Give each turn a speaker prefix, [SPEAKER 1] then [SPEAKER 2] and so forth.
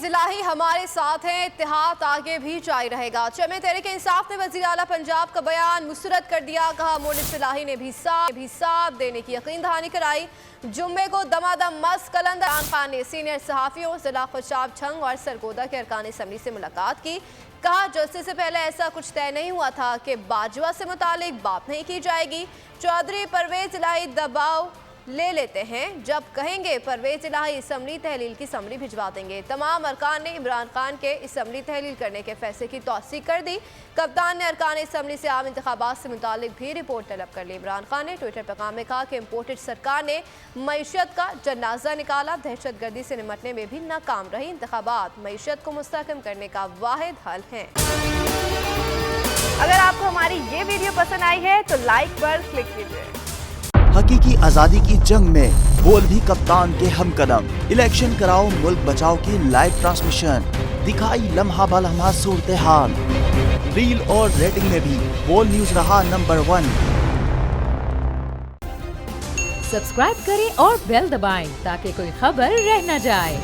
[SPEAKER 1] इलाही हमारे साथ हैं, इत्तेहाद आगे भी जारी रहेगा। जमीयत तहरीक-ए-इंसाफ ने वज़ीर आला पंजाब का बयान मुस्तरद कर दिया। कहा मुनिस इलाही ने भी साथ देने की यकीन दहानी कराई। जुम्मे को दमादम मस्त कलंदर इमरान खान ने सीनियर सहाफ़ियों जिला खुशाब छंग और सरगोदा के अरकान असम्बली से मुलाकात की। कहा जलसे से पहले ऐसा कुछ तय नहीं हुआ था कि बाजवा से मुतालिक बात नहीं की जाएगी। चौधरी परवेज इलाही दबाव ले लेते हैं, जब कहेंगे परवेज इलाही असम्बली तहलील की समरी भिजवा देंगे। तमाम अरकान ने इमरान खान के असम्बली तहलील करने के फैसले की तौसीक कर दी। कप्तान ने अरकान असम्बली से आम इंतखाबात से मुतालिक भी रिपोर्ट तलब कर ली। इमरान खान ने ट्विटर पैगाम में कहा कि इम्पोर्टेड सरकार ने मईशत का जनाजा निकाला, दहशत गर्दी से निमटने में भी नाकाम रही। इंतखाबात मईशत को मुस्तहकम करने का वाहिद हल है।
[SPEAKER 2] अगर आपको हमारी ये वीडियो पसंद आई है तो लाइक पर क्लिक कीजिए।
[SPEAKER 3] हकीकी आजादी की जंग में बोल भी कप्तान के हमकदम। इलेक्शन कराओ मुल्क बचाओ की लाइव ट्रांसमिशन, दिखाई लम्हा बलम्हा सूरत हाल। रील और रेटिंग में भी बोल न्यूज रहा नंबर 1।
[SPEAKER 4] सब्सक्राइब करें और बेल दबाएं ताकि कोई खबर रह न जाए।